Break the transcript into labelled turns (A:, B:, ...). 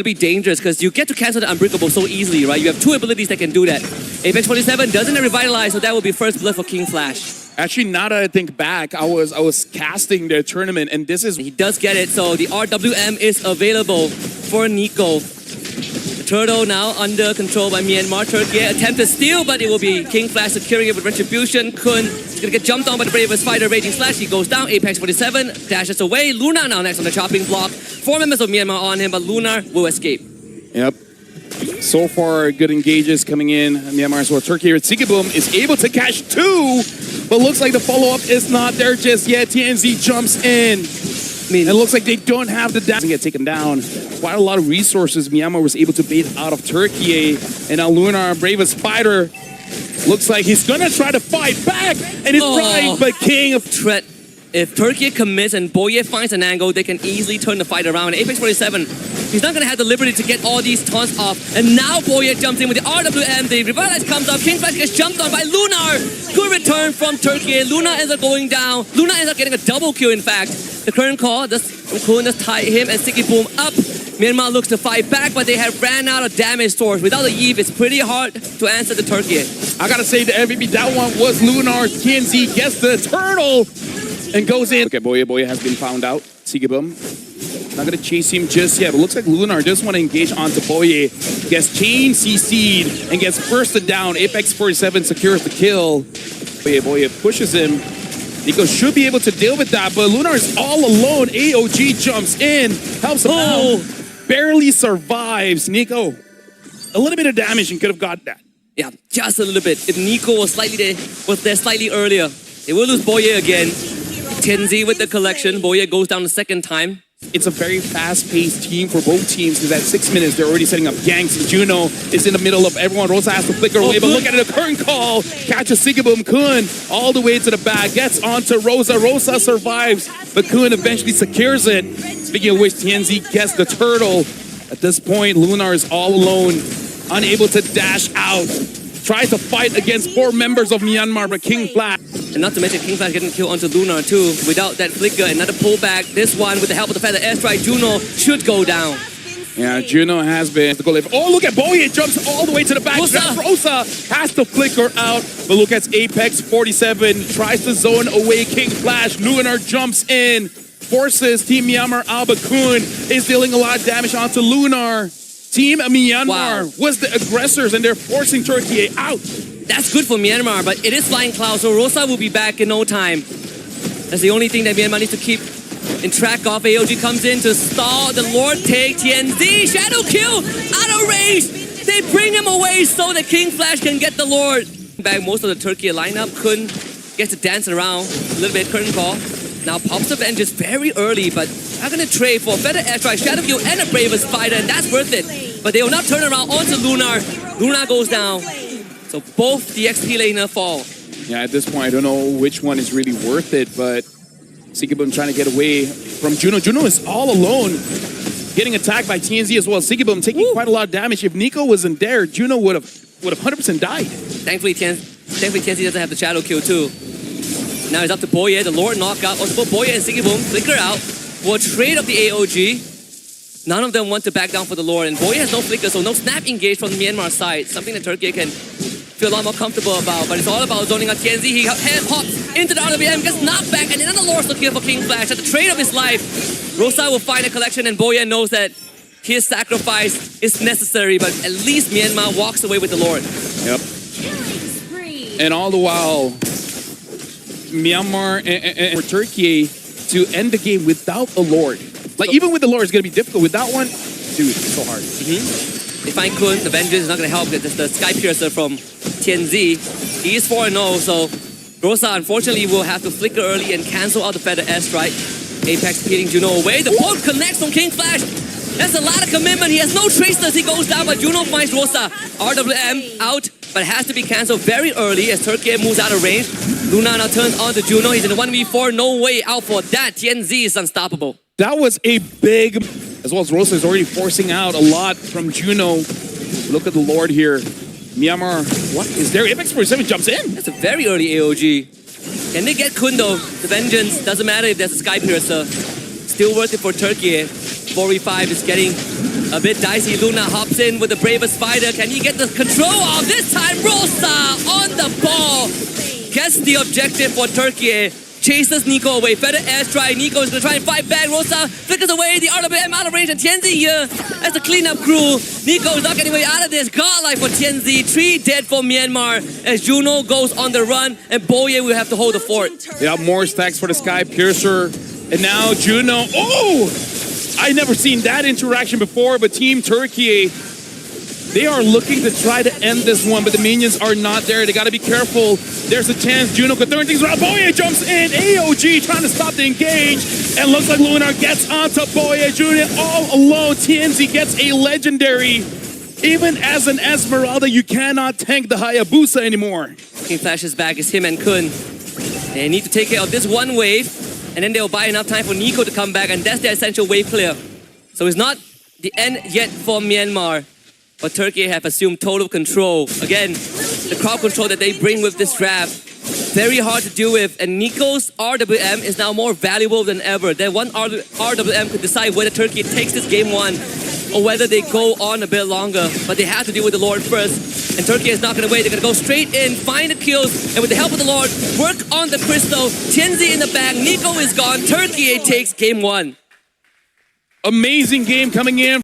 A: It'll be dangerous because you get to cancel the Unbreakable so easily, right? You have two abilities that can do that. Apex 47 doesn't revitalize, so that will be first blood for King Flash.
B: Actually, now that I think back, I was casting their tournament, and this is...
A: He does get it, so the RWM is available for Nico. The turtle now under control by Myanmar. Turkey attempt to steal, but it will be King Flash securing it with Retribution. Kun is gonna get jumped on by the bravest fighter, Raging Slash. He goes down. Apex 47 dashes away. Luna now next on the chopping block. 4 members of Myanmar on him, but Lunar will escape.
B: Yep. So far, good engages coming in. Myanmar as well. Turkey with Sigiboom is able to catch 2, but looks like the follow-up is not there just yet. TNZ jumps in. It looks like they don't have the dash. Get taken down. Quite a lot of resources Myanmar was able to bait out of Turkey. And now Lunar, bravest fighter, looks like he's gonna try to fight back. And he's trying, but King of
A: threat. If Turkey commits and Boye finds an angle, they can easily turn the fight around. Apex 47, he's not going to have the liberty to get all these taunts off. And now Boye jumps in with the RWM. The Revitalize comes up. King Flash gets jumped on by Lunar. Good return from Turkey. Luna ends up going down. Luna ends up getting a double kill, in fact. The current call, Kun just tie him and Sigiboom up. Myanmar looks to fight back, but they have ran out of damage source. Without the Iesf, it's pretty hard to answer the Turkey.
B: I got to say, the MVP, that one was Lunar. TNZ gets the turtle and goes in. Okay, Boye has been found out. Sigiboom not gonna chase him just yet, but looks like Lunar just want to engage onto Boye. Gets chain CC'd and gets bursted down. Apex 47 secures the kill. Boye pushes him. Nico should be able to deal with that, but Lunar is all alone. AOG jumps in, helps him out. Barely survives. Nico, a little bit of damage and could have got that.
A: Yeah, just a little bit. If Nico was there slightly earlier, they will lose Boye again. TNZ with the collection. Boye goes down the second time.
B: It's a very fast-paced team for both teams because at 6 minutes, they're already setting up ganks. And Juno is in the middle of everyone. Rosa has to flicker away, but look at it, a current call. Catches Sigiboom. Kun all the way to the back. Gets onto Rosa. Rosa survives, but Kun eventually secures it. Speaking of which, TNZ gets the turtle. At this point, Lunar is all alone, unable to dash out. Tries to fight against 4 members of Myanmar, but King Flash.
A: And not to mention King Flash getting killed onto Lunar too. Without that flicker, another pullback. This one, with the help of the feather airstrike, Juno should go down.
B: Yeah, Juno has been the goal. Oh, look at Boye, jumps all the way to the back. Rosa has to flicker out. But look at Apex 47, tries to zone away King Flash. Lunar jumps in, forces Team Myanmar out, but Kun is dealing a lot of damage onto Lunar. Team Myanmar was the aggressors, and they're forcing Turkey out.
A: That's good for Myanmar, but it is Flying Cloud, so Rosa will be back in no time. That's the only thing that Myanmar needs to keep in track of. AOG comes in to stall the Lord take. TNZ, shadow kill, out of range. They bring him away so that King Flash can get the Lord. Back most of the Turkey lineup. Kun gets to dance around a little bit, curtain call. Now pops the Vengeance very early, but not gonna trade for better airstrike, shadow kill, and a bravest fighter, and that's worth it. But they will not turn around onto Lunar. Lunar goes down. So both the XP laner fall.
B: Yeah, at this point, I don't know which one is really worth it, but Sigiboom trying to get away from Juno. Juno is all alone, getting attacked by TNZ as well. Sigiboom taking quite a lot of damage. If Nico wasn't there, Juno would have 100% died.
A: Thankfully, TNZ doesn't have the shadow kill too. Now it's up to Boye, the Lord knockout. Also, both Boye and Sigiboom flicker out for a trade of the AOG. None of them want to back down for the Lord, and Boye has no flicker, so no snap engage from the Myanmar side. Something that Turkey can feel a lot more comfortable about, but it's all about zoning out TNZ. He hand hops into the RWM, gets knocked back, and another Lord looking for King Flash. At the trade of his life, Rosa will find a collection, and Boye knows that his sacrifice is necessary, but at least Myanmar walks away with the Lord.
B: Yep. And all the while, Myanmar and Turkey to end the game without a Lord. Like, even with the Lord, it's going to be difficult. Without one, dude, it's so hard.
A: They find Kun, the Vengeance is not going to help. It's the Sky Piercer from TNZ. He is 4-0, so Rosa, unfortunately, will have to flicker early and cancel out the feather airstrike. Apex beating Juno away. The poke connects from King Flash. That's a lot of commitment. He has no traceless. He goes down, but Juno finds Rosa. RWM out, but has to be cancelled very early as Turkey moves out of range. Luna now turns on to Juno. He's in a 1v4. No way out for that. TNZ is unstoppable.
B: That was a big, as well as Rosa is already forcing out a lot from Juno. Look at the Lord here. Myanmar, what is there? Apex 47 jumps in.
A: That's a very early AOG. Can they get Kundo? The Vengeance, doesn't matter if there's a Sky Piercer. Still worth it for Turkey. 4v5 is getting A bit dicey. Luna hops in with the bravest fighter. Can he get the control off? This time, Rosa on the ball. Gets the objective for Turkey. Chases Nico away. Feather airstrike. Nico is going to try and fight back. Rosa flickers away. The RWM out of range. And Tianzi here as the cleanup crew. Nico is not getting way out of this. Godlike for Tianzi. 3 dead for Myanmar as Juno goes on the run. And Boye will have to hold the fort.
B: Yeah, more stacks for the Sky Piercer. And now Juno. Oh! I never seen that interaction before, but Team Turkey, they are looking to try to end this one, but the minions are not there. They got to be careful. There's a chance Juno could turn things around. Boye jumps in. AOG trying to stop the engage. And looks like Lunar gets onto Boye. Juno all alone. TNZ gets a legendary. Even as an Esmeralda, you cannot tank the Hayabusa anymore.
A: King flashes back. It's him and Kun. They need to take care of this one wave. And then they'll buy enough time for Nico to come back. And that's their essential wave clear. So it's not the end yet for Myanmar. But Turkey have assumed total control. Again, the crowd control that they bring with this draft, very hard to deal with. And Nico's RWM is now more valuable than ever. That one RWM could decide whether Turkey takes this game 1 or whether they go on a bit longer. But they have to deal with the Lord first. And Turkey is not going to wait. They're going to go straight in, find the kills, and with the help of the Lord, work on the crystal. Tianzi in the back. Nico is gone. Turkey takes game 1.
B: Amazing game coming in.